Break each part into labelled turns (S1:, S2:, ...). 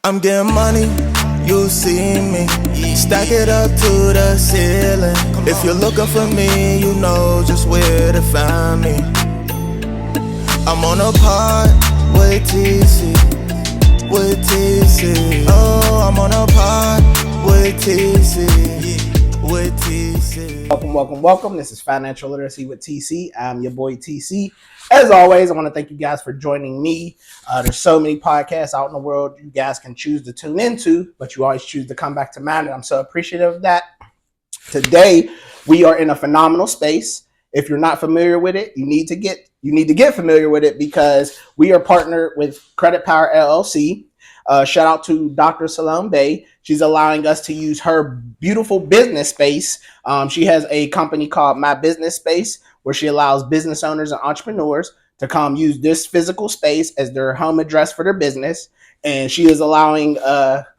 S1: I'm getting money, you see me. Stack it up to the ceiling. If you're looking for me, you know just where to find me. I'm on a pod with TC, with TC. Oh, I'm on a pod with TC, with TC.
S2: Welcome. This is Financial Literacy with TC. I'm your boy TC. As always, I want to thank you guys for joining me. There's so many podcasts out in the world you guys can choose to tune into, but you always choose to come back to mine, and I'm so appreciative of that. Today, we are in a phenomenal space. If you're not familiar with it, you need to get familiar with it because we are partnered with Credit Power LLC. Shout out to Dr. Salome Bay. She's allowing us to use her beautiful business space. She has a company called My Business Space, where she allows business owners and entrepreneurs to come use this physical space as their home address for their business. And she is allowing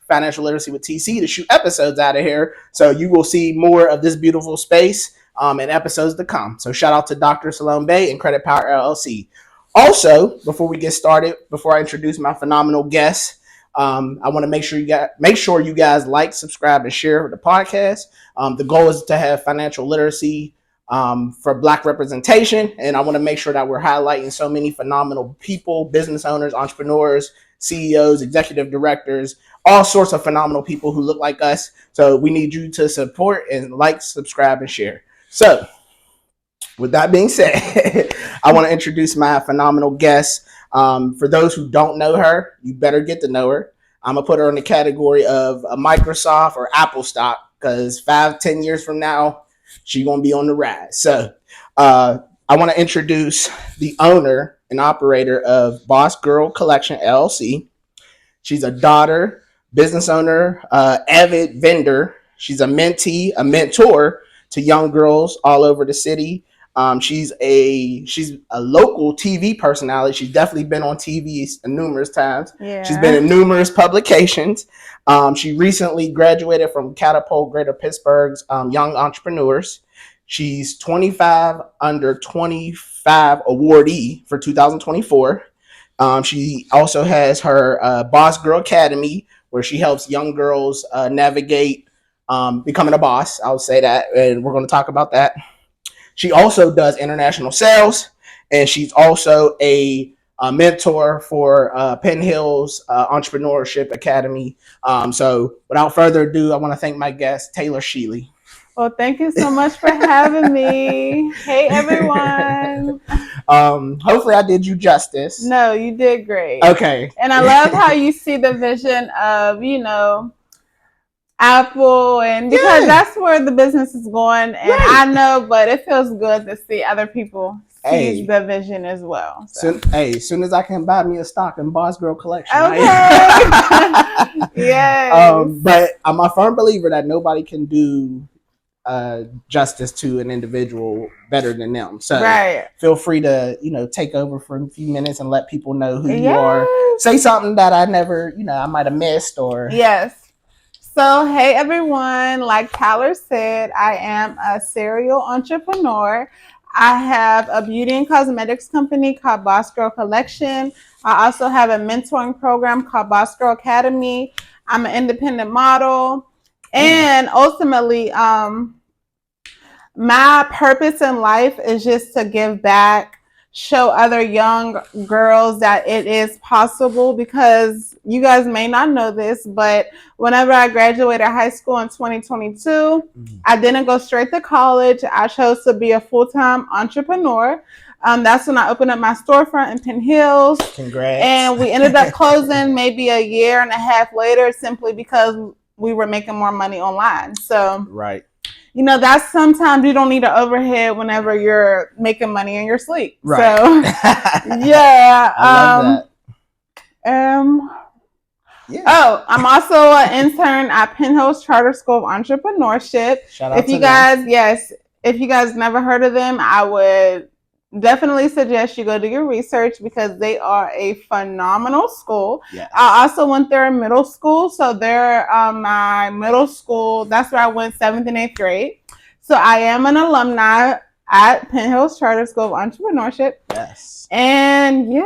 S2: Financial Literacy with TC to shoot episodes out of here. So you will see more of this beautiful space in episodes to come. So shout out to Dr. Salome Bay and Credit Power LLC. Also, before we get started, before I introduce my phenomenal guest, I want to make sure you guys like, subscribe, and share the podcast. The goal is to have financial literacy for Black representation, and I want to make sure that we're highlighting so many phenomenal people, business owners, entrepreneurs, CEOs, executive directors, all sorts of phenomenal people who look like us. So we need you to support and like, subscribe, and share. So with that being said, I want to introduce my phenomenal guest. For those who don't know her, you better get to know her. I'm going to put her in the category of a Microsoft or Apple stock because 5-10 years from now, she's going to be on the rise. So I want to introduce the owner and operator of Bossgirlcollectionllc. She's a daughter, business owner, avid vendor. She's a mentee, a mentor to young girls all over the city. She's a local TV personality. She's definitely been on TV numerous times.
S3: Yeah.
S2: She's been in numerous publications. She recently graduated from Catapult Greater Pittsburgh's Young Entrepreneurs. She's 25 under 25 awardee for 2024. She also has her Boss Girl Academy, where she helps young girls navigate becoming a boss. I'll say that, and we're going to talk about that. She also does international sales, and she's also a mentor for Penn Hill's Entrepreneurship Academy. So without further ado, I want to thank my guest, Taylor Shealey.
S3: Well, thank you so much for having me. Hey, everyone.
S2: Hopefully I did you justice.
S3: No, you did great.
S2: Okay.
S3: And I love how you see the vision of, Apple, and because that's where the business is going, and right. I know, but it feels good to see other people see the vision as well. So.
S2: As soon as I can buy me a stock in Boss Girl Collection.
S3: Okay.
S2: Yes. But I'm a firm believer that nobody can do justice to an individual better than them. So right. Feel free to, take over for a few minutes and let people know who you are. Say something that I never, I might have missed or.
S3: Yes. So, hey everyone, like Tyler said, I am a serial entrepreneur. I have a beauty and cosmetics company called Boss Girl Collection. I also have a mentoring program called Boss Girl Academy. I'm an independent model. And ultimately, my purpose in life is just to give back, show other young girls that it is possible, because you guys may not know this, but whenever I graduated high school in 2022, I didn't go straight to college. I chose to be a full-time entrepreneur. That's when I opened up my storefront in Penn Hills.
S2: Congrats.
S3: And we ended up closing maybe a year and a half later simply because we were making more money online. So
S2: right.
S3: That's sometimes you don't need an overhead whenever you're making money in your sleep.
S2: Right.
S3: So, yeah.
S2: I love
S3: that. Yeah. Oh, I'm also an intern at Penn Hills Charter School of Entrepreneurship.
S2: Shout out
S3: if you guys, yes, if you guys never heard of them, I would definitely suggest you go do your research because they are a phenomenal school.
S2: Yes.
S3: I also went there in middle school. So they're my middle school. That's where I went 7th and 8th grade. So I am an alumni at Penn Hills Charter School of Entrepreneurship.
S2: Yes.
S3: And yeah.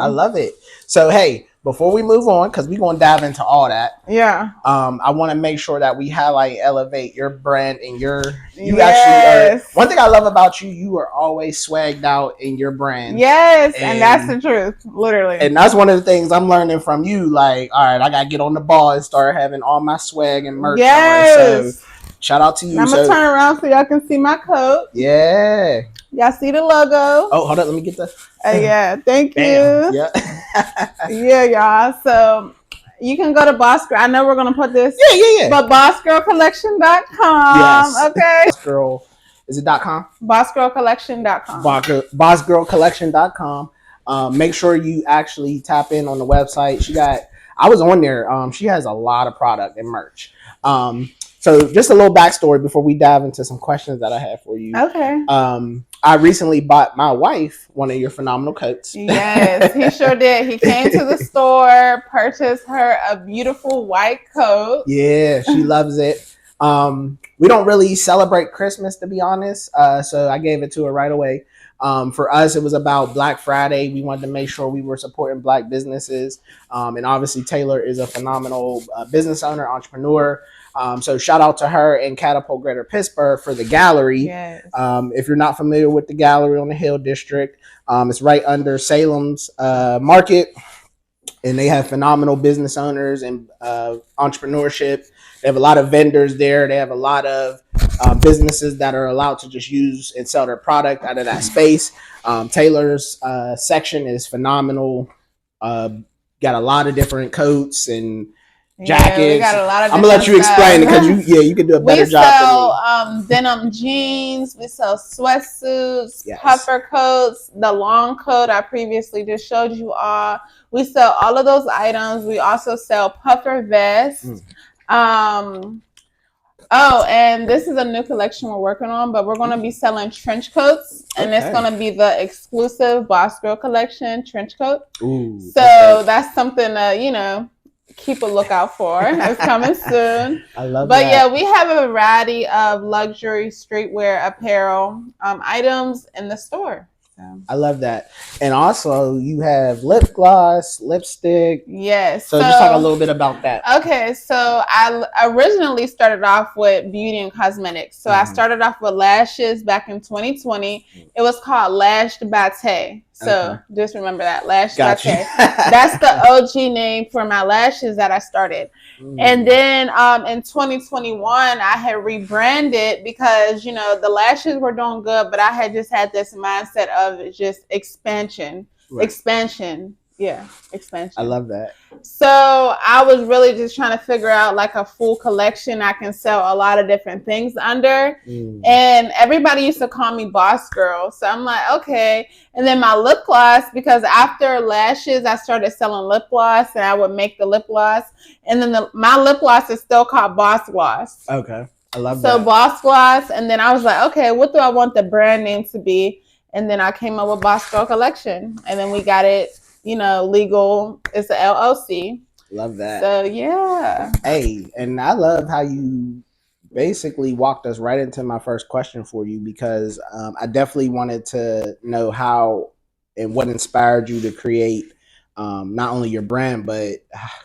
S2: I love it. So, hey, before we move on, because we're going to dive into all that.
S3: Yeah.
S2: I want to make sure that we highlight, elevate your brand and you
S3: yes.
S2: actually are. One thing I love about you, you are always swagged out in your brand.
S3: Yes, and that's the truth, literally.
S2: And that's one of the things I'm learning from you. Like, all right, I got to get on the ball and start having all my swag and merch on. So shout out to you.
S3: I'm going to turn around so y'all can see my coat.
S2: Yeah.
S3: Y'all see the logo.
S2: Oh, hold on. Let me get the.
S3: Yeah, thank
S2: Bam.
S3: you.
S2: Yeah.
S3: Yeah, y'all. So you can go to Boss Girl. I know we're going to put this.
S2: Yeah.
S3: But bossgirlcollection.com.
S2: Yes.
S3: Okay.
S2: Boss Girl. Is it .com?
S3: Bossgirlcollection.com.
S2: Bossgirlcollection.com. Make sure you actually tap in on the website. I was on there. She has a lot of product and merch. So just a little backstory before we dive into some questions that I have for you.
S3: Okay.
S2: I recently bought my wife one of your phenomenal coats.
S3: Yes, he sure did. He came to the store, purchased her a beautiful white coat.
S2: Yeah, she loves it. We don't really celebrate Christmas, to be honest. So I gave it to her right away. For us, it was about Black Friday. We wanted to make sure we were supporting Black businesses. And obviously, Taylor is a phenomenal business owner, entrepreneur. So shout out to her and Catapult Greater Pittsburgh for the gallery.
S3: Yes.
S2: If you're not familiar with the gallery on the Hill District, it's right under Salem's Market. And they have phenomenal business owners and entrepreneurship. They have a lot of vendors there. They have a lot of businesses that are allowed to just use and sell their product out of that space. Taylor's section is phenomenal. Got a lot of different coats and jackets.
S3: Yeah, we got a lot of.
S2: I'm gonna let you explain it because you can do a better job.
S3: We sell denim jeans. We sell sweatsuits, puffer coats, the long coat I previously just showed you all. We sell all of those items. We also sell puffer vests. And this is a new collection we're working on, but we're going to be selling trench coats, and it's going to be the exclusive Boss Girl Collection trench coat. Ooh, so that's something to, keep a lookout for. It's coming soon.
S2: I love that.
S3: But yeah, we have a variety of luxury streetwear apparel items in the store.
S2: I love that. And also you have lip gloss, lipstick.
S3: Yes.
S2: So just talk a little bit about that.
S3: Okay. So I originally started off with beauty and cosmetics. So I started off with lashes back in 2020. It was called Lashed by Tay. So just remember that, Lashed by Tay. That's the OG name for my lashes that I started. And then in 2021, I had rebranded because, the lashes were doing good, but I had just had this mindset of just expansion. Yeah, expansion.
S2: I love that.
S3: So I was really just trying to figure out like a full collection I can sell a lot of different things under. And everybody used to call me Boss Girl. So I'm like, okay. And then my lip gloss, because after lashes, I started selling lip gloss and I would make the lip gloss. And then my lip gloss is still called Boss Gloss.
S2: Okay. I love
S3: that. So Boss Gloss. And then I was like, okay, what do I want the brand name to be? And then I came up with Boss Girl Collection. And then we got it, legal. It's a LLC.
S2: Love that.
S3: So yeah.
S2: Hey, and I love how you basically walked us right into my first question for you, because I definitely wanted to know how and what inspired you to create not only your brand, but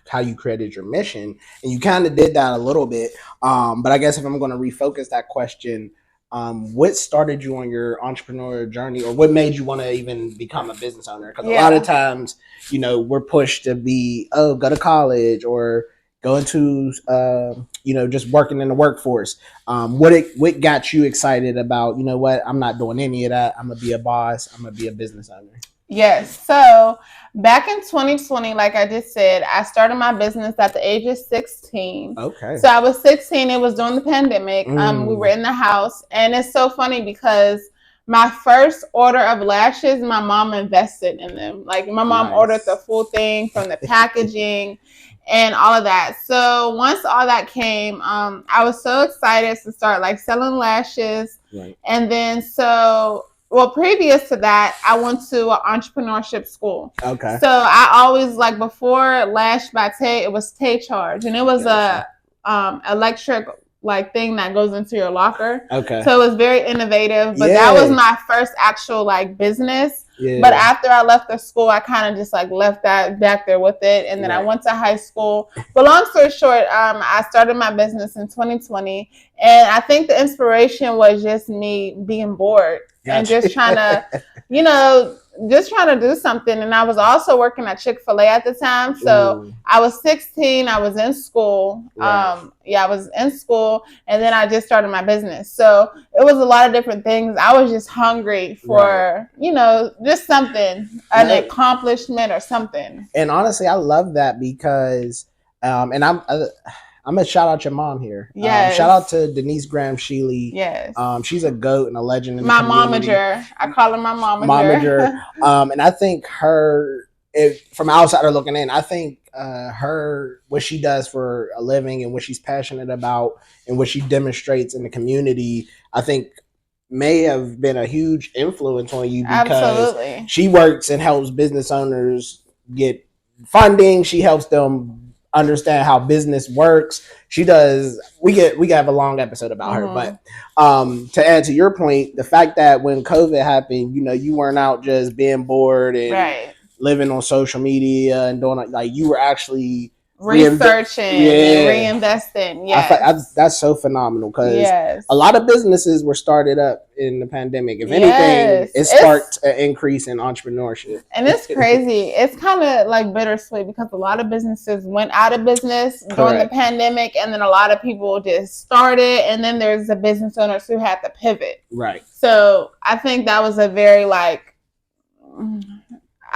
S2: how you created your mission. And you kind of did that a little bit. But I guess if I'm going to refocus that question, what started you on your entrepreneurial journey, or what made you want to even become a business owner? Because a lot of times, we're pushed to be, go to college or go into, just working in the workforce. What got you excited about, I'm not doing any of that. I'm going to be a boss. I'm going to be a business owner.
S3: Yes. So back in 2020, like I just said, I started my business at the age of 16.
S2: Okay.
S3: So I was 16. It was during the pandemic. We were in the house. And it's so funny because my first order of lashes, my mom invested in them. Like my mom ordered the full thing from the packaging and all of that. So once all that came, I was so excited to start like selling lashes. Right. And then previous to that, I went to an entrepreneurship school. Okay. So I always before Lashed by Tay, it was Tay Charge, and it was a electric thing that goes into your locker. Okay. So it was very innovative, but that was my first actual business.
S2: Yeah.
S3: But after I left the school, I kind of just like left that back there with it. And then I went to high school. But long story short, I started my business in 2020. And I think the inspiration was just me being bored and just trying to, just trying to do something. And I was also working at Chick-fil-A at the time. So I was 16. I was in school. I was in school. And then I just started my business. So it was a lot of different things. I was just hungry for, just something, an accomplishment or something.
S2: And honestly, I love that because, and I'm gonna shout out your mom here.
S3: Yes.
S2: Shout out to Denise Graham Shealey.
S3: Yes.
S2: She's a goat and a legend in
S3: my
S2: the community.
S3: momager. I call her my momager.
S2: And I think from outsider looking in, I think what she does for a living and what she's passionate about and what she demonstrates in the community, I think may have been a huge influence on you because she works and helps business owners get funding. She helps them understand how business works. She does. We have a long episode about her, but to add to your point, the fact that when COVID happened, you weren't out just being bored and living on social media and doing like you were actually
S3: researching and reinvesting.
S2: That's so phenomenal because a lot of businesses were started up in the pandemic. If anything, it sparked an increase in entrepreneurship.
S3: And it's crazy. It's kind of like bittersweet because a lot of businesses went out of business during the pandemic, and then a lot of people just started, and then there's the business owners who had to pivot.
S2: Right.
S3: So I think that was a very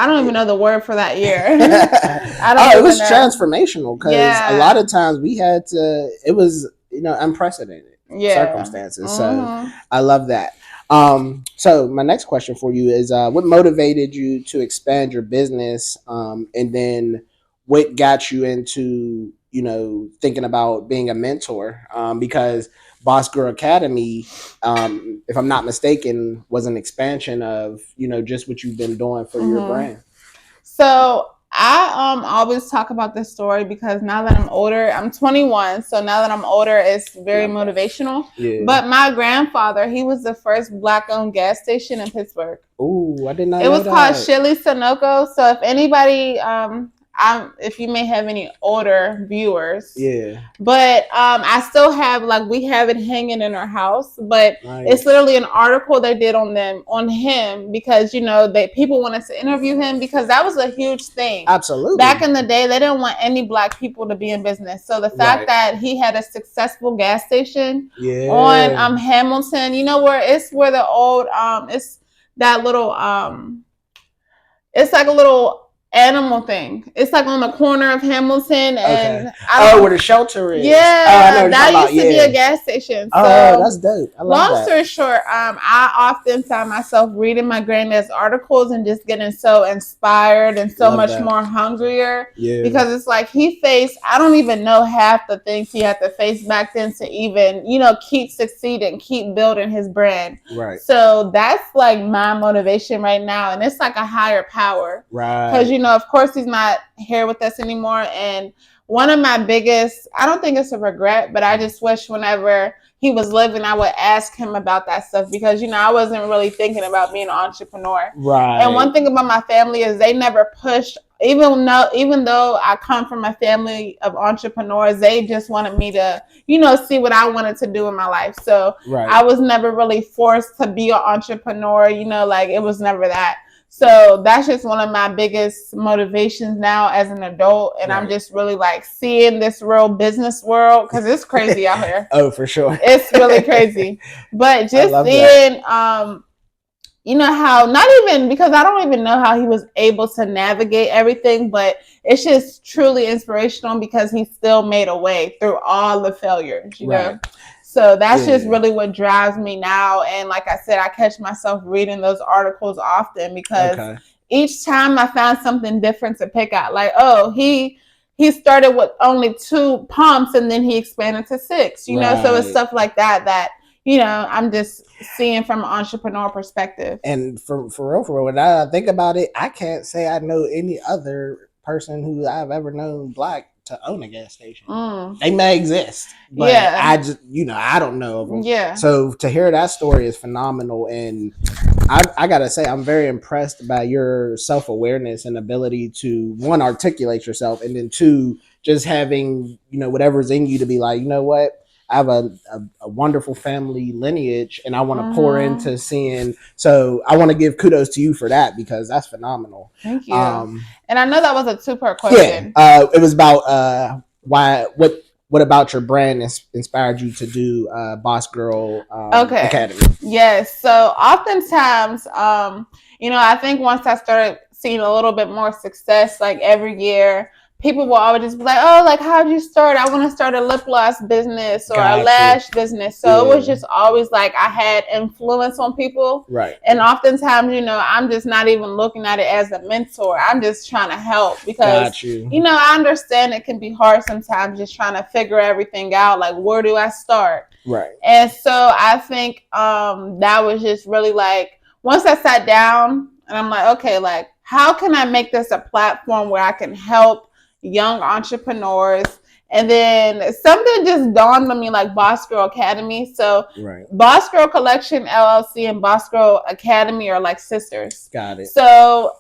S3: I don't even know the word for that year.
S2: It was transformational because a lot of times it was unprecedented circumstances. So I love that. So my next question for you is, what motivated you to expand your business? And then what got you into, thinking about being a mentor? Because Boss Girl Academy, if I'm not mistaken, was an expansion of, just what you've been doing for your brand.
S3: So I always talk about this story because now that I'm older, I'm 21. So now that I'm older, it's very motivational. Yeah. But my grandfather, he was the first Black-owned gas station in Pittsburgh.
S2: Ooh, I did not know that.
S3: It was called Shealey Sunoco. So if anybody... if you may have any older viewers, but I still have we have it hanging in our house, but it's literally an article they did on him because people wanted to interview him because that was a huge thing.
S2: Absolutely.
S3: Back in the day, they didn't want any Black people to be in business. So the fact that he had a successful gas station on Hamilton, where the old it's that little it's like a little animal thing. It's like on the corner of Hamilton and
S2: where the shelter is.
S3: That used to be a gas station. So
S2: that's dope. I love
S3: long story short, I often find myself reading my granddad's articles and just getting so inspired and so much more hungrier because it's like he faced, I don't even know half the things he had to face back then to even, keep succeeding, keep building his brand.
S2: Right.
S3: So that's like my motivation right now. And it's like a higher power.
S2: Right.
S3: Because, of course, he's not here with us anymore. And one of my biggest, I don't think it's a regret, but I just wish whenever he was living, I would ask him about that stuff because, I wasn't really thinking about being an entrepreneur.
S2: Right.
S3: And one thing about my family is they never pushed, even though I come from a family of entrepreneurs, they just wanted me to, see what I wanted to do in my life. So I was never really forced to be an entrepreneur, it was never that. So that's just one of my biggest motivations now as an adult. And I'm just really seeing this real business world because it's crazy out here.
S2: Oh, for sure.
S3: It's really crazy. But just seeing, how, not even because I don't even know how he was able to navigate everything, but it's just truly inspirational because he still made a way through all the failures, you know? So that's just really what drives me now. And like I said, I catch myself reading those articles often because each time I find something different to pick out. He started with only 2 pumps and then he expanded to 6, so it's stuff like that, I'm just seeing from an entrepreneur perspective.
S2: And for real, when I think about it, I can't say I know any other person who I've ever known Black to own a gas station. They may exist, but I just I don't know of them. So to hear that story is phenomenal, and I gotta say, I'm very impressed by your self-awareness and ability to, one, articulate yourself, and then two, just having, whatever's in you to be like, you know what, I have a wonderful family lineage, and I want to pour into seeing. So I want to give kudos to you for that, because that's phenomenal.
S3: Thank you. And I know that was a 2-part question.
S2: Yeah, it was about what about your brand inspired you to do Boss Girl Academy?
S3: Yes. So oftentimes, I think once I started seeing a little bit more success, like every year, people will always just be like, oh, like, how'd you start? I want to start a lip gloss business or a lash business. So it was just always like I had influence on people.
S2: Right.
S3: And oftentimes, I'm just not even looking at it as a mentor. I'm just trying to help because, I understand it can be hard sometimes just trying to figure everything out. Like, where do I start?
S2: Right.
S3: And so I think that was just really like, once I sat down and I'm like, okay, like, how can I make this a platform where I can help young entrepreneurs? And then something just dawned on me, like Boss Girl Academy. So Boss Girl Collection LLC and Boss Girl Academy are like sisters.
S2: Got it.
S3: So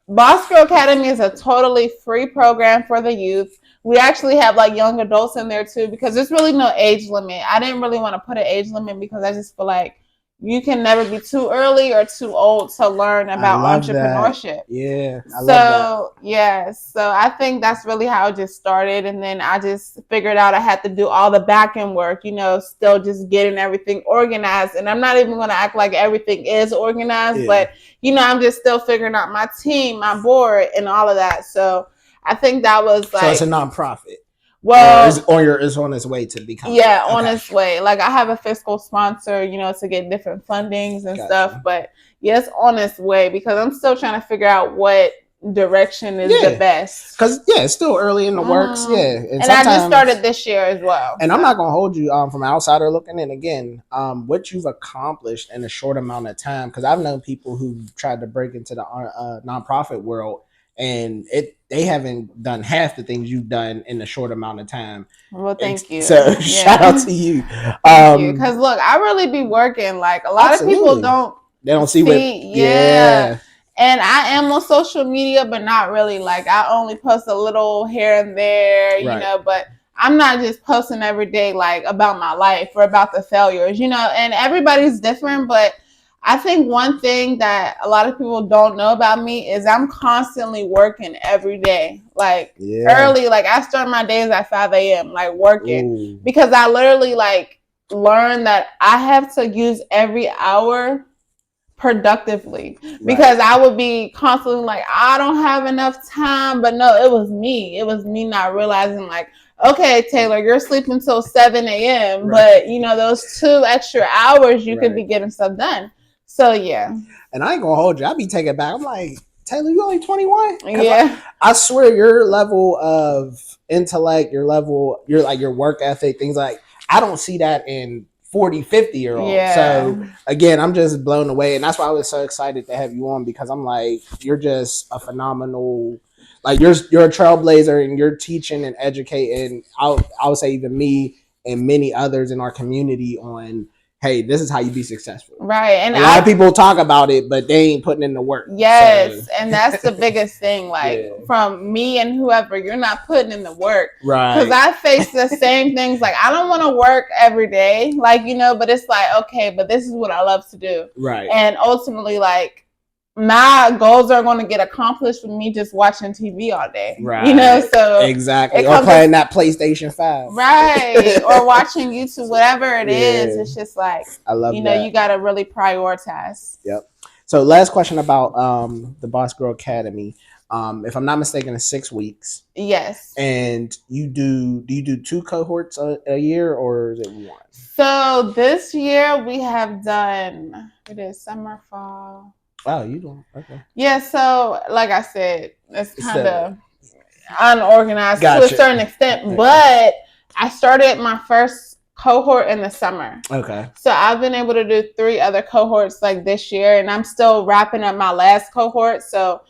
S3: Boss Girl Academy is a totally free program for the youth. We actually have like young adults in there too, because there's really no age limit. I didn't really want to put an age limit because I just feel like you can never be too early or too old to learn about entrepreneurship.
S2: That. Yeah. I love
S3: that. So I think that's really how it just started. And then I just figured out I had to do all the back end work, still just getting everything organized. And I'm not even going to act like everything is organized, but, I'm just still figuring out my team, my board, and all of that. So I think that was like.
S2: So it's a nonprofit.
S3: Well,
S2: it's on its way to become.
S3: Yeah, on its way. Like, I have a fiscal sponsor, to get different fundings and stuff. But yes, on its way, because I'm still trying to figure out what direction is the best.
S2: Because it's still early in the works. Yeah,
S3: and I just started this year as well.
S2: And I'm not gonna hold you from an outsider looking in. Again, what you've accomplished in a short amount of time. Because I've known people who tried to break into the nonprofit world, and they haven't done half the things you've done in a short amount of time.
S3: Well, thank you.
S2: So shout out to you.
S3: Because look, I really be working. Like, a lot of people don't.
S2: They don't see what.
S3: And I am on social media, but not really. Like, I only post a little here and there, but I'm not just posting every day, like, about my life or about the failures, and everybody's different. But I think one thing that a lot of people don't know about me is I'm constantly working every day. Like, early, like, I start my days at 5 a.m., like, working. Because I literally, like, learned that I have to use every hour productively, because I would be constantly like, I don't have enough time. But no, it was me not realizing, like, okay, Taylor, you're sleeping till 7 a.m. But those 2 extra hours you could be getting stuff done. So yeah.
S2: And I ain't gonna hold you, I'll be taken back. I'm like, Taylor, you only 21?
S3: Yeah.
S2: I swear your level of intellect, your work ethic, things like, I don't see that in 40, 50-year-olds.
S3: Yeah.
S2: So again, I'm just blown away. And that's why I was so excited to have you on, because I'm like, you're just a phenomenal, like, you're a trailblazer, and you're teaching and educating, I would say, even me and many others in our community on, hey, this is how you be successful.
S3: Right. And
S2: a lot of people talk about it, but they ain't putting in the work.
S3: Yes. So. And that's the biggest thing. Like, from me and whoever, you're not putting in the work.
S2: Right.
S3: Because I face the same things. Like, I don't want to work every day, like, but it's like, okay, but this is what I love to do.
S2: Right.
S3: And ultimately, like, my goals are going to get accomplished with me just watching TV all day.
S2: Right.
S3: So
S2: exactly. Or playing that PlayStation 5.
S3: Right. Or watching YouTube, whatever it is. It's just like,
S2: I love that.
S3: You got to really prioritize.
S2: Yep. So last question about the Boss Girl Academy. If I'm not mistaken, it's 6 weeks.
S3: Yes.
S2: And do you do 2 cohorts a year, or is it 1?
S3: So this year we have done, it is summer, fall.
S2: Wow, you doing okay?
S3: Yeah, so like I said, it's kind of unorganized to a certain extent, but I started my first cohort in the summer.
S2: Okay.
S3: So I've been able to do 3 other cohorts like this year, and I'm still wrapping up my last cohort. So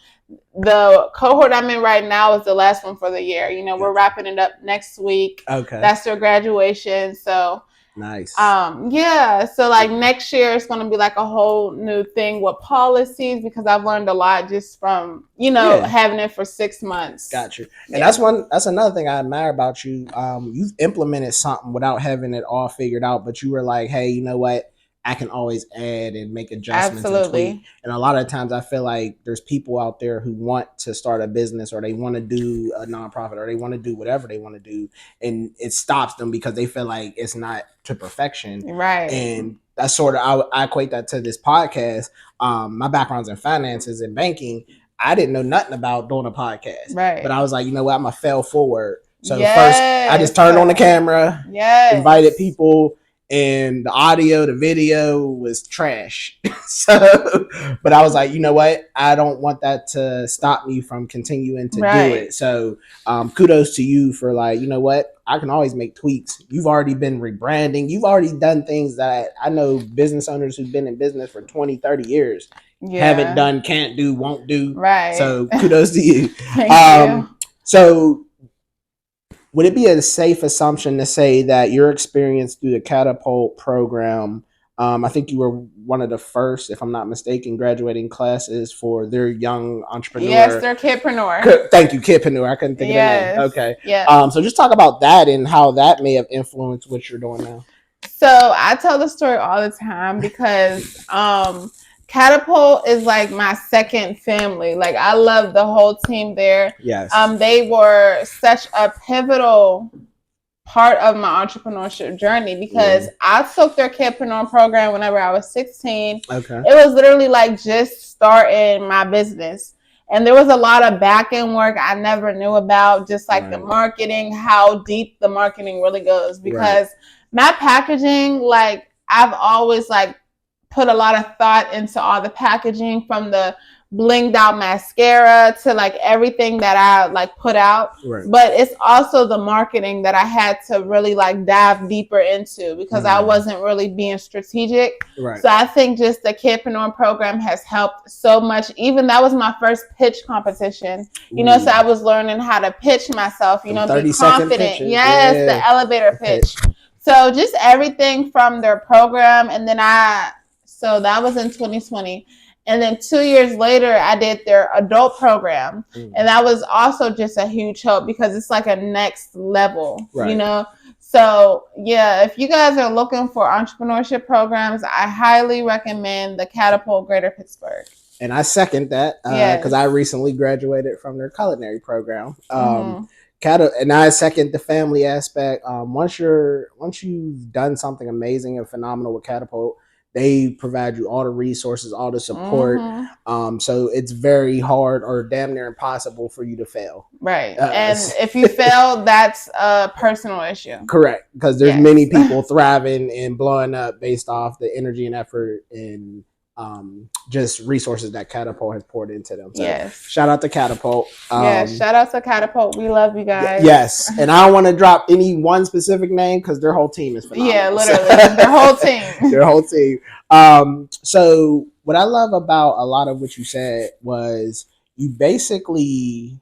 S3: the cohort I'm in right now is the last one for the year. We're wrapping it up next week.
S2: Okay.
S3: That's their graduation. So
S2: Nice.
S3: Yeah, so like next year it's gonna be like a whole new thing with policies because I've learned a lot just from having it for 6 months.
S2: Gotcha. And that's another thing I admire about you. You've implemented something without having it all figured out, but you were like, hey, you know what? I can always add and make adjustments and tweak. And a lot of times I feel like there's people out there who want to start a business or they want to do a nonprofit or they want to do whatever they want to do. And it stops them because they feel like it's not to perfection.
S3: Right.
S2: And that's sort of, I equate that to this podcast. My background's in finances and banking. I didn't know nothing about doing a podcast.
S3: Right.
S2: But I was like, you know what? I'm going to fail forward. So first I just turned on the camera, invited people, and the audio, the video was trash. But I was like, you know what? I don't want that to stop me from continuing to do it. So kudos to you for like, you know what? I can always make tweaks. You've already been rebranding. You've already done things that I know business owners who've been in business for 20, 30 years haven't done, can't do, won't do.
S3: Right.
S2: So kudos to you.
S3: Thank you.
S2: So would it be a safe assumption to say that your experience through the Catapult program, I think you were one of the first, if I'm not mistaken, graduating classes for their young entrepreneur?
S3: Yes, they're kidpreneur.
S2: Thank you, kidpreneur. I couldn't think of the name. Okay.
S3: Yeah.
S2: So just talk about that and how that may have influenced what you're doing now.
S3: So I tell the story all the time because Catapult is like my second family. Like I love the whole team there.
S2: Yes.
S3: They were such a pivotal part of my entrepreneurship journey because I took their kidpreneur program whenever I was 16.
S2: Okay.
S3: It was literally like just starting my business. And there was a lot of back end work I never knew about, just like the marketing, how deep the marketing really goes. Because my packaging, like I've always like put a lot of thought into all the packaging, from the blinged out mascara to like everything that I like put out. But it's also the marketing that I had to really like dive deeper into because I wasn't really being strategic. So I think just the Kidpreneur program has helped so much. Even that was my first pitch competition, you know, so I was learning how to pitch myself, you know, be confident. Yes, the elevator pitch. So just everything from their program. And then so that was in 2020. And then 2 years later, I did their adult program. And that was also just a huge help because it's like a next level, you know? So yeah, if you guys are looking for entrepreneurship programs, I highly recommend the Catapult Greater Pittsburgh.
S2: And I second that because I recently graduated from their culinary program. And I second the family aspect. Once you've done something amazing and phenomenal with Catapult, they provide you all the resources, all the support. So it's very hard or damn near impossible for you to fail.
S3: And if you fail, that's a personal issue.
S2: Correct. Because there's many people thriving and blowing up based off the energy and effort and just resources that Catapult has poured into them. So shout out to Catapult.
S3: Shout out to Catapult. We love you guys.
S2: Yes. And I don't want to drop any one specific name because their whole team is phenomenal.
S3: Yeah, literally. Their whole team.
S2: Their whole team. So what I love about a lot of what you said was you basically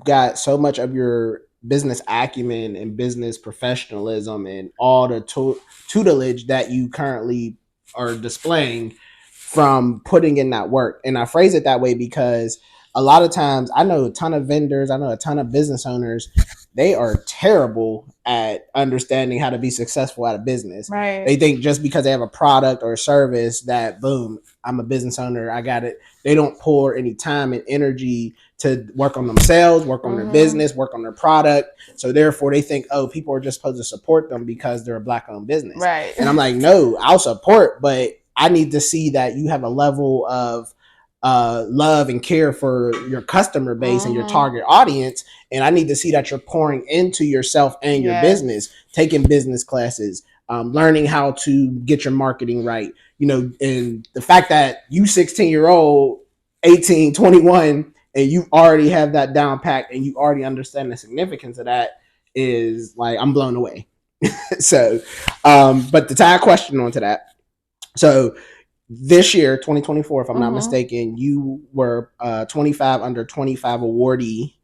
S2: got so much of your business acumen and business professionalism and all the tutelage that you currently are displaying from putting in that work. And I phrase it that way because a lot of times I know a ton of vendors, I know a ton of business owners, they are terrible at understanding how to be successful at a business. They think just because they have a product or a service that boom, I'm a business owner, I got it. They don't pour any time and energy to work on themselves, work on their business, work on their product. So therefore they think, oh, people are just supposed to support them because they're a Black-owned business. And I'm like, no, I'll support, but I need to see that you have a level of love and care for your customer base and your target audience. And I need to see that you're pouring into yourself and your business, taking business classes, learning how to get your marketing right. You know, and the fact that you 16-year-old, 18, 21, and you already have that down packed and you already understand the significance of that is like, I'm blown away. So, but to tie a question onto that. So this year, 2024, if I'm not mistaken, you were 25 under 25 awardee.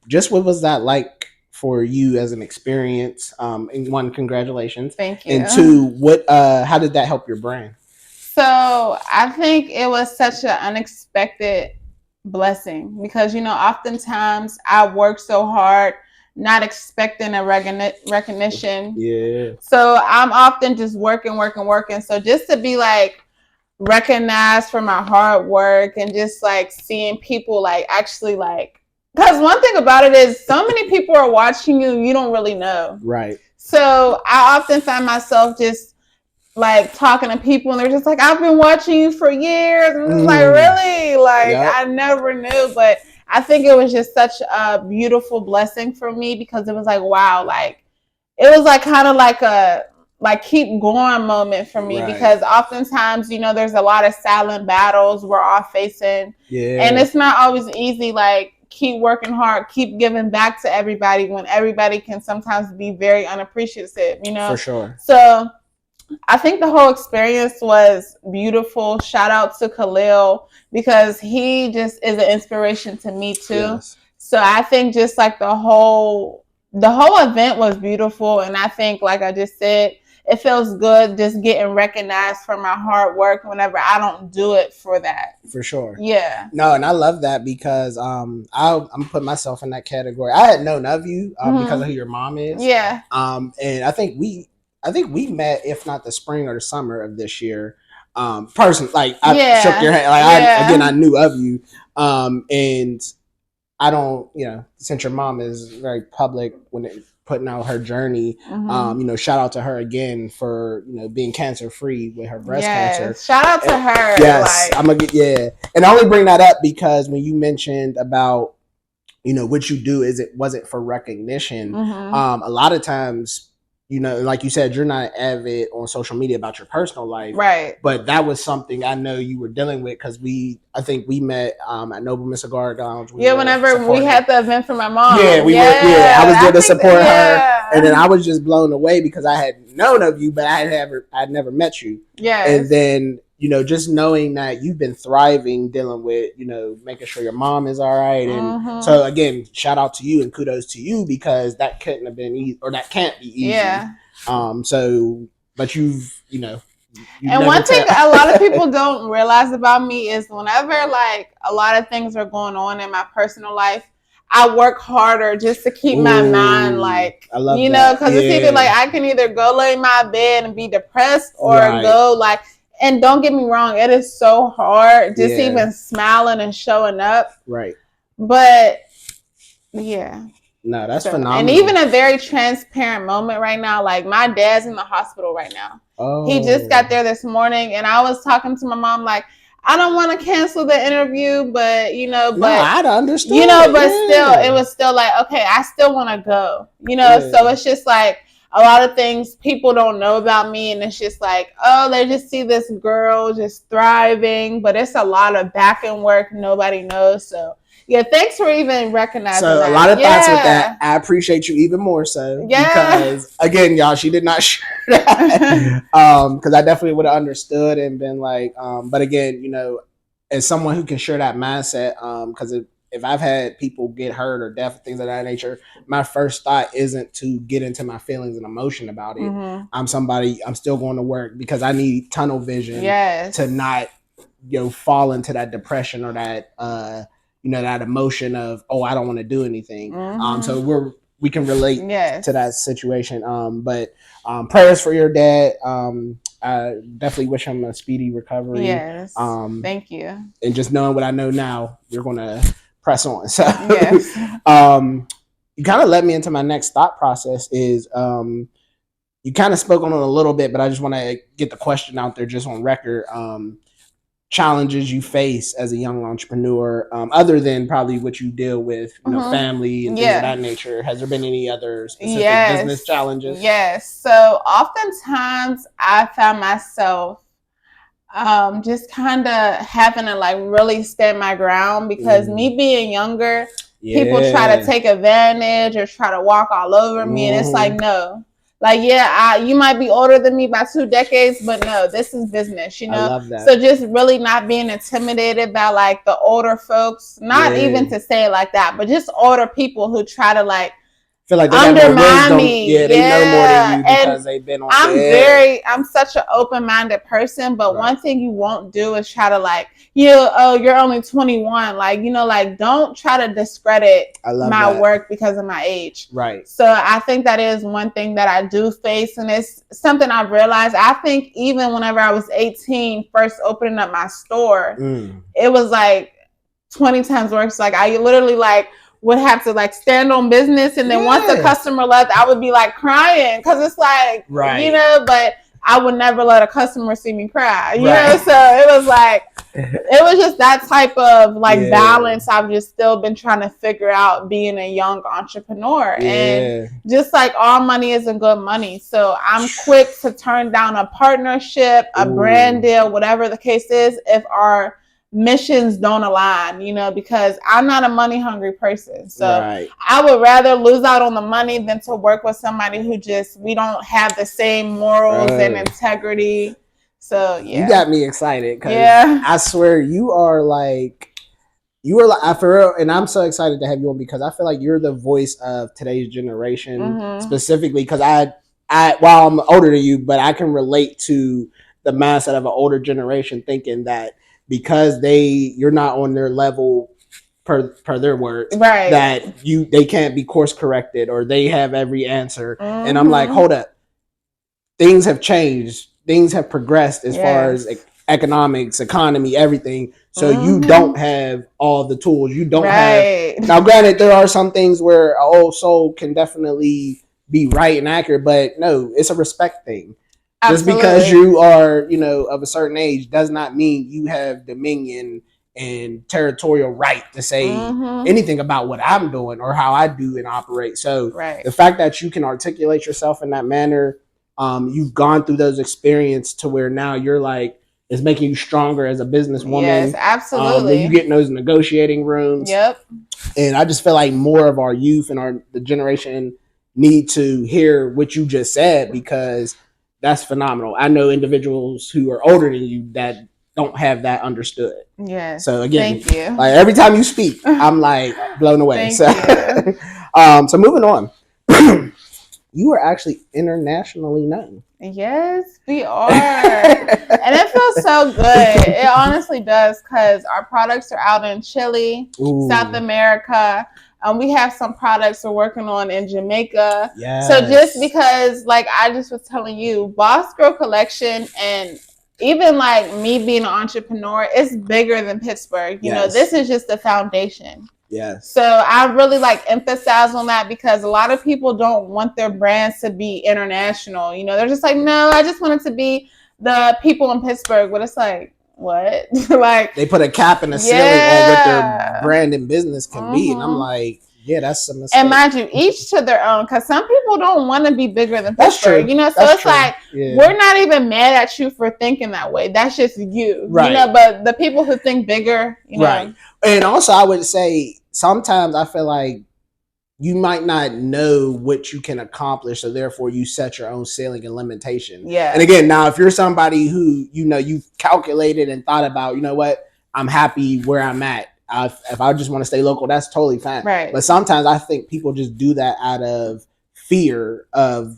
S2: Just what was that like for you as an experience? And one, congratulations.
S3: Thank you.
S2: And two, how did that help your brand?
S3: So I think it was such an unexpected blessing because, oftentimes I work so hard, not expecting a recognition.
S2: Yeah.
S3: So I'm often just working. So just to be like recognized for my hard work and just like seeing people like actually like, because one thing about it is so many people are watching you don't really know.
S2: Right.
S3: So I often find myself just like talking to people and they're just like, I've been watching you for years. And it's like, really? Like, yep. I never knew. But I think it was just such a beautiful blessing for me because it was like, wow, like, it was like kind of like a like keep going moment for me, right. Because oftentimes, there's a lot of silent battles we're all facing. Yeah. And it's not always easy, like, keep working hard, keep giving back to everybody when everybody can sometimes be very unappreciative, For sure. So I think the whole experience was beautiful. Shout out to Khalil because he just is an inspiration to me too. Yes. So I think just like the whole event was beautiful. And I think, like I just said, it feels good just getting recognized for my hard work whenever I don't do it for that. For sure. Yeah.
S2: No, and I love that because I'm putting myself in that category. I had known of you because of who your mom is.
S3: Yeah.
S2: And I think we met, if not the spring or the summer of this year. Person, like I shook your hand. Like I knew of you. And I don't, since your mom is very public when putting out her journey, shout out to her again for, being cancer free with her breast cancer.
S3: Shout out to her.
S2: Yes. And I only bring that up because when you mentioned about, what you do is it wasn't for recognition. A lot of times, like you said, you're not avid on social media about your personal life.
S3: Right.
S2: But that was something I know you were dealing with because I think we met at Nobleman Cigar Lounge.
S3: Whenever we had the event for my mom.
S2: Yeah, I was there to support her. And then I was just blown away because I had known of you, but I'd never met you.
S3: Yeah.
S2: And then, just knowing that you've been thriving, dealing with, making sure your mom is all right. And so again, shout out to you and kudos to you because that couldn't have been easy, or that can't be easy.
S3: Yeah.
S2: But you've
S3: and one thing a lot of people don't realize about me is whenever like a lot of things are going on in my personal life, I work harder just to keep my mind like, I love because it's either like I can either go lay in my bed and be depressed or go like, and don't get me wrong, it is so hard just even smiling and showing up.
S2: Right.
S3: But yeah.
S2: No, that's phenomenal.
S3: And even a very transparent moment right now, like my dad's in the hospital right now. Oh. He just got there this morning and I was talking to my mom like, I don't want to cancel the interview, but
S2: I understand.
S3: But still, it was still like, okay, I still want to go, so it's just like a lot of things people don't know about me. And it's just like, oh, they just see this girl just thriving, but it's a lot of back end work nobody knows. So yeah, thanks for even recognizing that.
S2: So a lot of thoughts with that. I appreciate you even more so. Yeah. Because again, y'all, she did not share that. Because I definitely would have understood and been like, but again, as someone who can share that mindset, because if I've had people get hurt or death, things of that nature, my first thought isn't to get into my feelings and emotion about it. I'm still going to work because I need tunnel vision to not, fall into that depression or that, that emotion of, oh, I don't want to do anything. So we can relate to that situation. But prayers for your dad. I definitely wish him a speedy recovery.
S3: Yes. Thank you.
S2: And just knowing what I know now, you're going to press on. So
S3: yes.
S2: You kind of led me into my next thought process is you kind of spoke on it a little bit, but I just want to get the question out there just on record. Challenges you face as a young entrepreneur, other than probably what you deal with, family and things of that nature. Has there been any other specific business challenges?
S3: Yes. So oftentimes I found myself just kind of having to like really stand my ground because me being younger, people try to take advantage or try to walk all over me, and it's like, no. Like, you might be older than me by 2 decades, but no, this is business, I
S2: love that.
S3: So just really not being intimidated by like the older folks, not even to say it like that, but just older people who try to like
S2: feel like they got more wisdom. Yeah, they know more than you because they've been on.
S3: I'm such an open-minded person, but one thing you won't do is try to like, you're only 21. Like, like don't try to discredit my work because of my age.
S2: Right.
S3: So I think that is one thing that I do face, and it's something I've realized. I think even whenever I was 18, first opening up my store, it was like 20 times worse. Like I literally would have to stand on business, and then once the customer left, I would be crying because it's but I would never let a customer see me cry, you know. So it was just that type of balance. I've just still been trying to figure out being a young entrepreneur, and just all money isn't good money. So I'm quick to turn down a partnership, a brand deal, whatever the case is, if our missions don't align, because I'm not a money hungry person. So I would rather lose out on the money than to work with somebody who we don't have the same morals and integrity. So
S2: you got me excited because I swear you are for real, and I'm so excited to have you on because I feel like you're the voice of today's generation, specifically because while I'm older than you, but I can relate to the mindset of an older generation thinking that because you're not on their level per their words, that they can't be course corrected or they have every answer. And I'm like, hold up, things have changed, things have progressed as far as economics, economy, everything. So you don't have all the tools. You don't have. Now, granted, there are some things where an old soul can definitely be right and accurate, but no, it's a respect thing. Absolutely. Just because you are, of a certain age does not mean you have dominion and territorial right to say anything about what I'm doing or how I do and operate. So the fact that you can articulate yourself in that manner, you've gone through those experiences to where now you're it's making you stronger as a businesswoman.
S3: Yes, absolutely.
S2: You get in those negotiating rooms.
S3: Yep.
S2: And I just feel like more of our youth and the generation need to hear what you just said because that's phenomenal. I know individuals who are older than you that don't have that understood.
S3: Yeah.
S2: So again,
S3: thank you.
S2: Every time you speak, I'm blown away.
S3: Thank you.
S2: So moving on, you are actually internationally known.
S3: Yes, we are. And it feels so good. It honestly does because our products are out in Chile, South America. We have some products we're working on in Jamaica. Yes. So just because, I just was telling you, Boss Girl Collection and even me being an entrepreneur, it's bigger than Pittsburgh. You know, this is just the foundation.
S2: Yes.
S3: So I really emphasize on that because a lot of people don't want their brands to be international. They're just no, I just want it to be the people in Pittsburgh. But it's what?
S2: They put a cap and a ceiling on what their brand and business can be, and I'm that's a mistake.
S3: And mind you, each to their own, because some people don't want to be bigger than Pittsburgh.
S2: True.
S3: So that's it's we're not even mad at you for thinking that way. That's just you,
S2: right?
S3: But the people who think bigger,
S2: right. And also, I would say sometimes I feel like you might not know what you can accomplish, so therefore you set your own ceiling and limitation.
S3: Yeah.
S2: And again, now if you're somebody who you've calculated and thought about, what, I'm happy where I'm at. If I just want to stay local, that's totally fine.
S3: Right.
S2: But sometimes I think people just do that out of fear of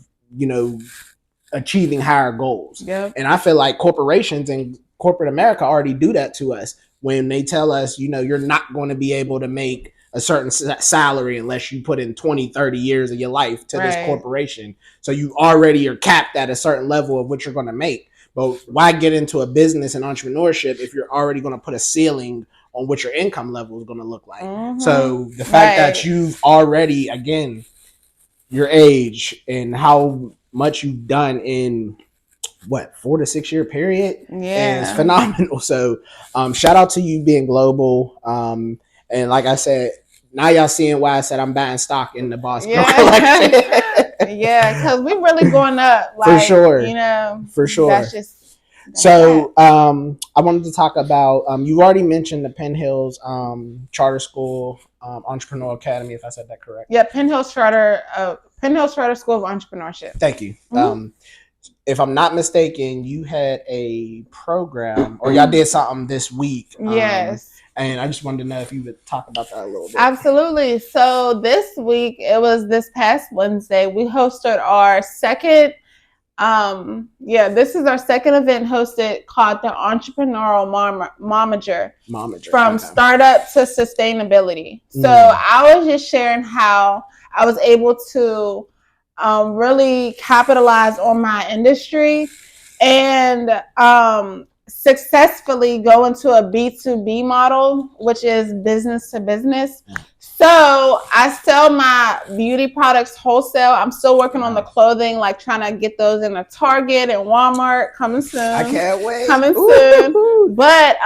S2: achieving higher goals.
S3: Yep.
S2: And I feel like corporations and corporate America already do that to us when they tell us, you're not going to be able to make a certain salary unless you put in 20, 30 years of your life to this corporation. So you already are capped at a certain level of what you're going to make. But why get into a business and entrepreneurship if you're already going to put a ceiling on what your income level is going to look like? So the fact that you've already, again, your age and how much you've done in 4 to 6 year period is phenomenal. So shout out to you being global. And like I said, now y'all seeing why I said I'm buying stock in the Bossgirl collection.
S3: Because we're really going up.
S2: For sure. For sure.
S3: That's just
S2: so I wanted to talk about, you already mentioned the Penn Hills Charter School Entrepreneurial Academy, if I said that correct.
S3: Yeah, Penn Hills Charter School of Entrepreneurship.
S2: Thank you. If I'm not mistaken, you had a program or y'all did something this week.
S3: Yes.
S2: And I just wanted to know if you would talk about that a little bit.
S3: Absolutely. So this week, it was this past Wednesday, we hosted our second this is our second event hosted called the Entrepreneurial Momager. From startup to sustainability. So I was just sharing how I was able to really capitalize on my industry and successfully go into a B2B model, which is business to business. So I sell my beauty products wholesale. I'm still working on the clothing, like trying to get those in a Target and Walmart coming soon.
S2: I can't wait.
S3: Coming soon. But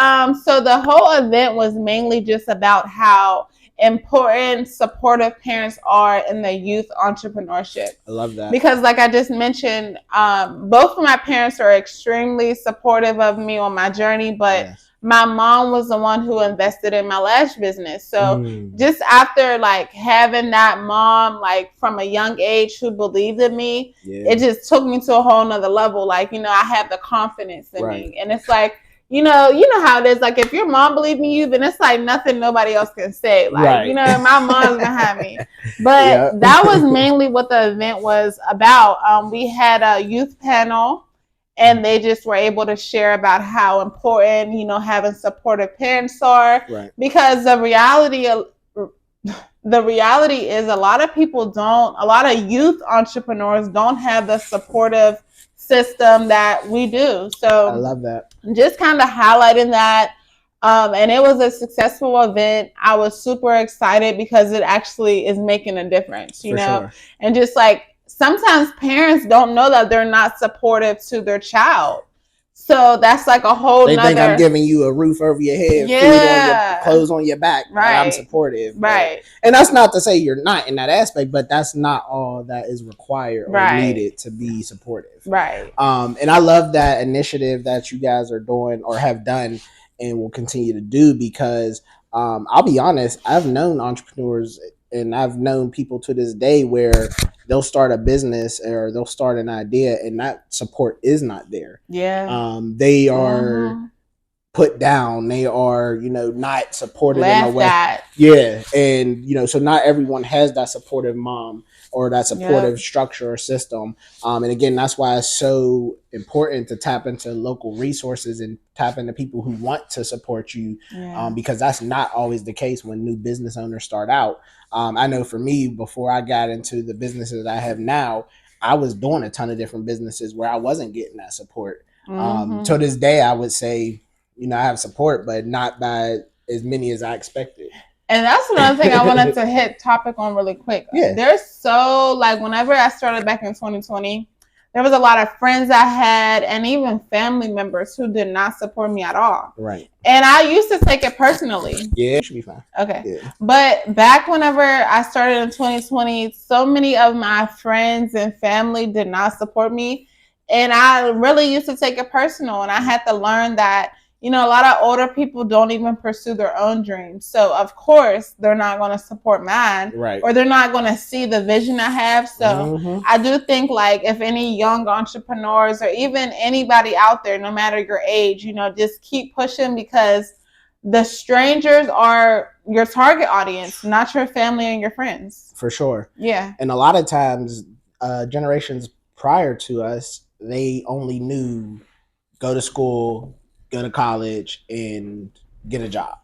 S3: so the whole event was mainly just about how important supportive parents are in the youth entrepreneurship.
S2: I love that.
S3: Because like I just mentioned, both of my parents are extremely supportive of me on my journey, but my mom was the one who invested in my lash business. So just after like having that mom, like from a young age who believed in me, it just took me to a whole nother level. Like, you know, I have the confidence in me. And it's like, you know how it is. Like if your mom believed in you, then it's like nothing nobody else can say. Like, you know, my mom's behind me. But that was mainly what the event was about. We had a youth panel. And they just were able to share about how important, you know, having supportive parents are. Because the reality is a lot of youth entrepreneurs don't have the supportive system that we do. So
S2: I love that.
S3: Just kind of highlighting that. And it was a successful event. I was super excited because it actually is making a difference, you know, and just like, sometimes parents don't know that they're not supportive to their child. So that's like a whole
S2: They think I'm giving you a roof over your head, food on your clothes on your back. I'm supportive. And that's not to say you're not in that aspect, but that's not all that is required or needed to be supportive. And I love that initiative that you guys are doing or have done and will continue to do because I'll be honest, I've known entrepreneurs and I've known people to this day where they'll start a business or they'll start an idea and that support is not there. They are put down. They are, you know, not supported in a way. And, you know, so not everyone has that supportive mom or that supportive structure or system. And again, that's why it's so important to tap into local resources and tap into people who want to support you because that's not always the case when new business owners start out. I know for me, before I got into the businesses that I have now, I was doing a ton of different businesses where I wasn't getting that support. To this day, I would say, you know, I have support, but not by as many as I expected.
S3: And that's another thing I wanted to hit topic on really quick. There's so, like, whenever I started back in 2020, there was a lot of friends I had and even family members who did not support me at all. And I used to take it personally.
S2: It should be fine.
S3: But back whenever I started in 2020, so many of my friends and family did not support me. And I really used to take it personal. And I had to learn that, you know, a lot of older people don't even pursue their own dreams. So, of course, they're not going to support mine or they're not going to see the vision I have. So I do think, like, if any young entrepreneurs or even anybody out there, no matter your age, you know, just keep pushing because the strangers are your target audience, not your family and your friends.
S2: For sure. And a lot of times, generations prior to us, they only knew go to school, go to college and get a job.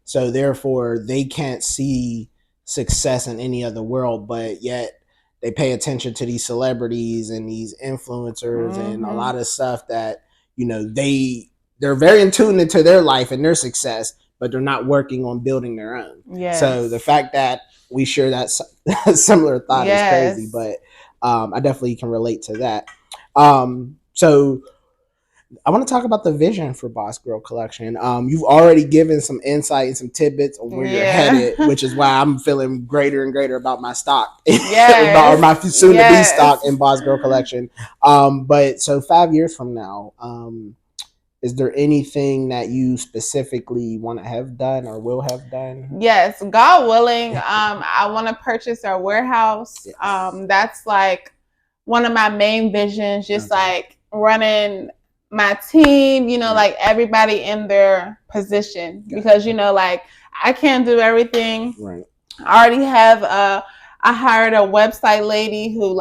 S2: So therefore they can't see success in any other world, but yet they pay attention to these celebrities and these influencers and a lot of stuff that, you know, they're very in tune into their life and their success, but they're not working on building their own. So the fact that we share that similar thought is crazy, but I definitely can relate to that. So I want to talk about the vision for Boss Girl Collection. You've already given some insight and some tidbits on where you're headed, which is why I'm feeling greater and greater about my stock, or my soon-to-be stock in Boss Girl Collection. But so 5 years from now, is there anything that you specifically want to have done or will have done?
S3: Yes, God willing. I want to purchase our warehouse. That's like one of my main visions, just like running my team, you know, like everybody in their position, because, you know, like I can't do everything.
S2: Right.
S3: I already have I hired a website lady who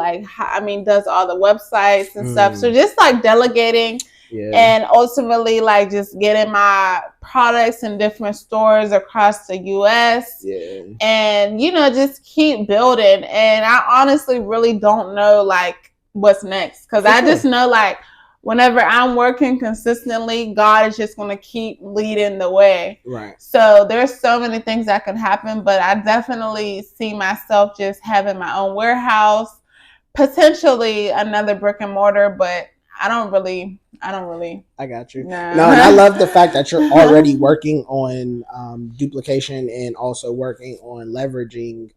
S3: does all the websites and stuff. So just like delegating and ultimately like just getting my products in different stores across the US. And, you know, just keep building. And I honestly really don't know like what's next, because I just know like whenever I'm working consistently, God is just going to keep leading the way.
S2: Right.
S3: So there's so many things that can happen, but I definitely see myself just having my own warehouse, potentially another brick and mortar, but I don't really.
S2: I got you.
S3: No,
S2: and I love the fact that you're already working on duplication and also working on leveraging,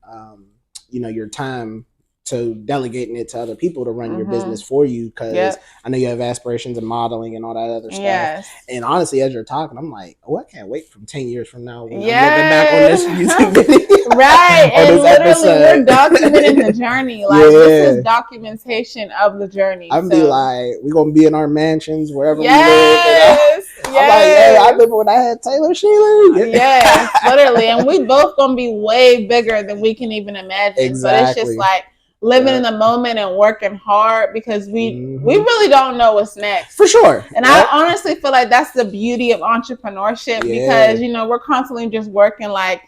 S2: you know, your time to delegating it to other people to run your business for you, because I know you have aspirations of modeling and all that other stuff. And honestly, as you're talking, I'm like, oh, I can't wait from 10 years from now when I'm looking back on this YouTube video.
S3: Right. And literally
S2: episode.
S3: We're documenting the journey. Like this is documentation of the journey.
S2: I'm be like, we're gonna be in our mansions wherever we live.
S3: Yes.
S2: I'm like, hey, I remember when I had Taylor Shealey.
S3: Yes, literally. And we both gonna be way bigger than we can even imagine.
S2: Exactly.
S3: But it's just like living in the moment and working hard, because we really don't know what's next.
S2: For sure.
S3: And I honestly feel like that's the beauty of entrepreneurship, because, you know, we're constantly just working like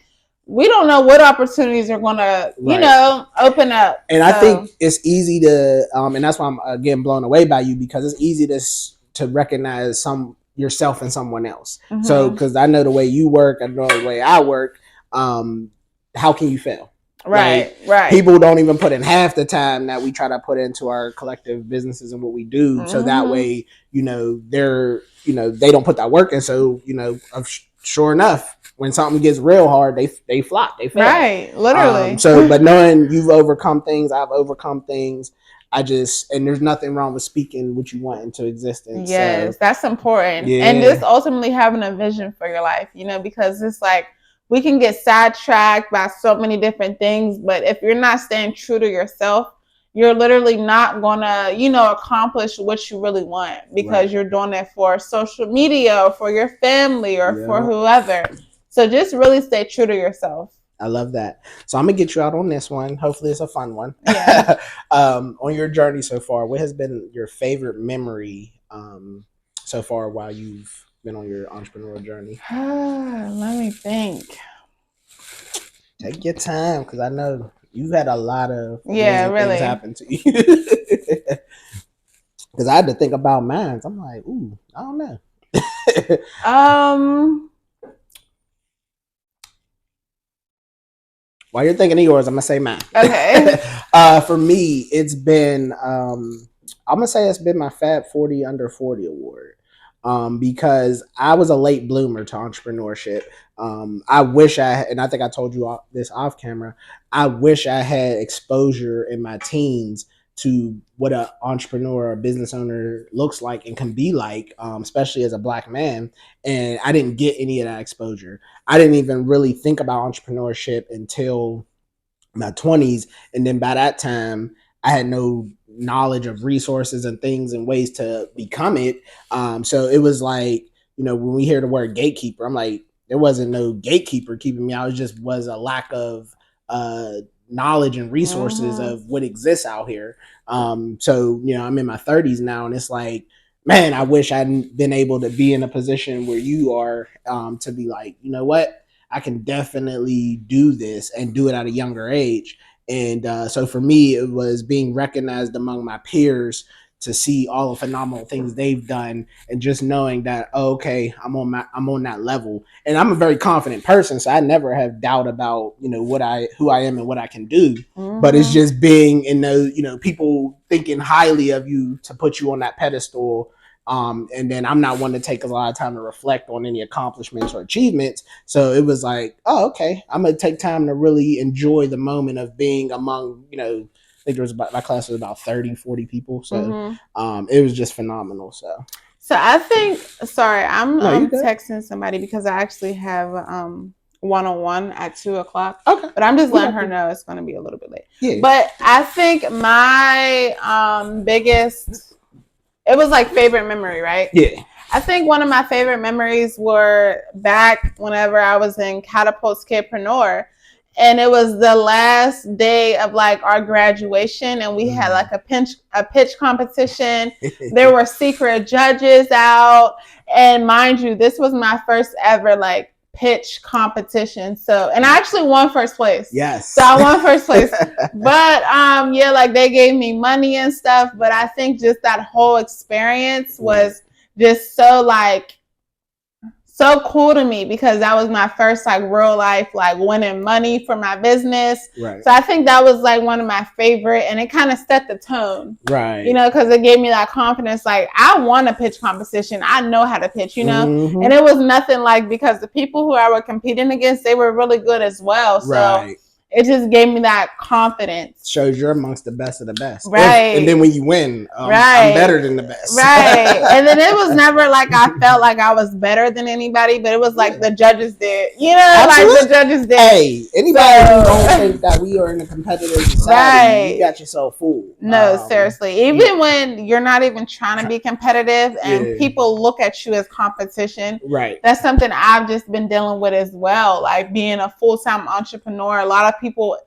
S3: we don't know what opportunities are going to, you know, open up.
S2: And I think it's easy to, and that's why I'm again blown away by you, because it's easy to recognize yourself in someone else. So, because I know the way you work, I know the way I work. How can you fail?
S3: Right.
S2: People don't even put in half the time that we try to put into our collective businesses and what we do. So that way, you know, they don't put that work in. So, you know, sure enough, when something gets real hard, they flop, they fail.
S3: Right, literally.
S2: But knowing you've overcome things, I've overcome things. And there's nothing wrong with speaking what you want into existence.
S3: Yes, that's important. And just ultimately having a vision for your life, you know, because it's like, we can get sidetracked by so many different things, but if you're not staying true to yourself, you're literally not gonna, you know, accomplish what you really want, because you're doing it for social media or for your family or for whoever. So just really stay true to yourself.
S2: I love that. So I'm gonna get you out on this one. Hopefully it's a fun one. On your journey so far, what has been your favorite memory so far while you've been on your entrepreneurial journey?
S3: Let me think.
S2: Take your time, because I know you've had a lot of
S3: things
S2: happen to you. Because I had to think about mine. I'm like, ooh, I don't know. While you're thinking of yours, I'm gonna say mine.
S3: Okay.
S2: For me, it's been I'm gonna say it's been my Fab 40 Under 40 award. Because I was a late bloomer to entrepreneurship. I wish and I think I told you this off camera, I wish I had exposure in my teens to what an entrepreneur or business owner looks like and can be like, especially as a Black man. And I didn't get any of that exposure. I didn't even really think about entrepreneurship until my 20s. And then by that time, I had no knowledge of resources and things and ways to become it. So it was like, you know, when we hear the word gatekeeper, I'm like, there wasn't no gatekeeper keeping me out. It just was a lack of knowledge and resources of what exists out here. So, you know, I'm in my 30s now, and it's like, man, I wish I'd been able to be in a position where you are, to be like, you know what, I can definitely do this and do it at a younger age. And so for me, it was being recognized among my peers to see all the phenomenal things they've done, and just knowing that, oh, okay, I'm on that level. And I'm a very confident person, so I never have doubt about, you know, who I am and what I can do. But it's just being in those, you know, people thinking highly of you to put you on that pedestal. And then I'm not one to take a lot of time to reflect on any accomplishments or achievements. So it was like, oh, okay, I'm going to take time to really enjoy the moment of being among, you know, I think my class was about 30, 40 people. So it was just phenomenal. So
S3: I think, sorry, I'm texting somebody because I actually have one-on-one at 2:00.
S2: Okay.
S3: But I'm just letting her know it's going to be a little bit late.
S2: Yeah.
S3: But I think my biggest it was like favorite memory, right?
S2: Yeah.
S3: I think one of my favorite memories were back whenever I was in Catapult's Kidpreneur. And it was the last day of like our graduation, and we had like a pitch competition. There were secret judges out, and mind you, this was my first ever like pitch competition. So, and I actually won first place.
S2: Yes.
S3: So I won first place. But yeah, like they gave me money and stuff. But I think just that whole experience was just so like so cool to me, because that was my first like real life like winning money for my business.
S2: Right.
S3: So I think that was like one of my favorite, and it kind of set the tone.
S2: Right.
S3: You know, because it gave me that confidence. Like I won a pitch competition. I know how to pitch. You know, and it was nothing like, because the people who I were competing against, they were really good as well. So it just gave me that confidence.
S2: Shows you're amongst the best of the best.
S3: Right.
S2: And then when you win, I'm better than the best.
S3: Right. And then it was never like I felt like I was better than anybody, but it was like the judges did. You know,
S2: Absolutely.
S3: like the judges did.
S2: Hey, anybody who don't think that we are in a competitive society, you got yourself fooled.
S3: No, seriously. Even when you're not even trying to be competitive and people look at you as competition.
S2: Right.
S3: That's something I've just been dealing with as well. Like being a full-time entrepreneur, a lot of people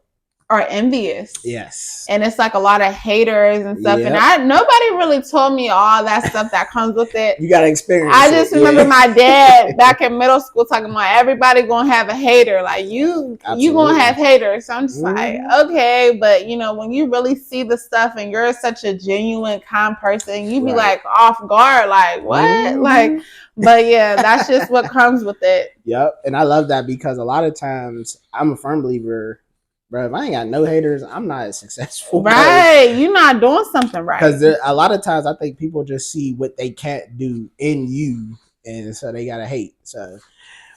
S3: are envious.
S2: Yes.
S3: And it's like a lot of haters and stuff. And nobody really told me all that stuff that comes with it.
S2: You got to experience
S3: I just remember my dad back in middle school talking about everybody gonna have a hater. Like you gonna have haters. So I'm just like, okay, but you know, when you really see the stuff and you're such a genuine, kind person, you be like off guard, like what? Like, but yeah, that's just what comes with it.
S2: Yep. And I love that, because a lot of times I'm a firm believer, bro, if I ain't got no haters, I'm not as successful.
S3: Right. You're not doing something right.
S2: Because a lot of times I think people just see what they can't do in you, and so they gotta hate. So,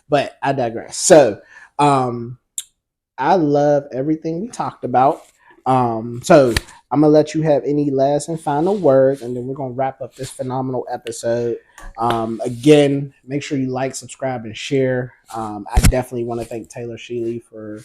S2: but I digress. So I love everything we talked about. So I'm gonna let you have any last and final words, and then we're gonna wrap up this phenomenal episode. Again, make sure you like, subscribe, and share. I definitely want to thank Taylor Shealey for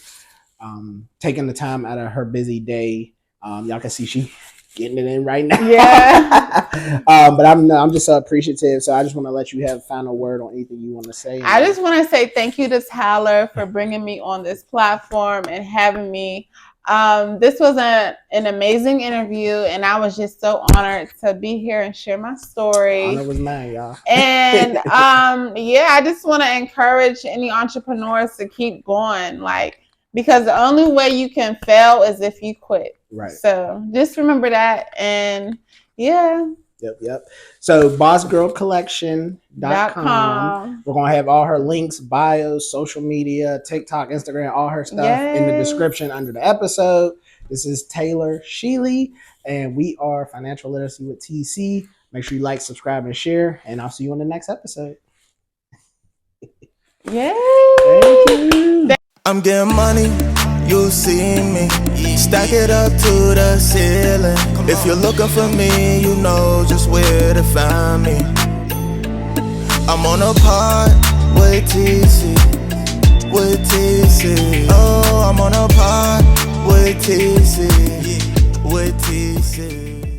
S2: taking the time out of her busy day. Y'all can see she getting it in right now.
S3: Yeah.
S2: But I'm just so appreciative. So I just want to let you have a final word on anything you want to say.
S3: I just want to say thank you to Tyler for bringing me on this platform and having me. This was an amazing interview, and I was just so honored to be here and share my story.
S2: Honor was mine, y'all.
S3: And I just want to encourage any entrepreneurs to keep going, like, because the only way you can fail is if you quit.
S2: Right.
S3: So just remember that. And yeah.
S2: Yep. So bossgirlcollection.com. We're going to have all her links, bios, social media, TikTok, Instagram, all her stuff in the description under the episode. This is Taylor Shealey, and we are Financial Literacy with TC. Make sure you like, subscribe, and share, and I'll see you on the next episode.
S3: Yay!
S2: Thank you.
S1: I'm getting money, you see me. Stack it up to the ceiling. If you're looking for me, you know just where to find me. I'm on a pod with TC, with TC. Oh, I'm on a pod with TC, with TC.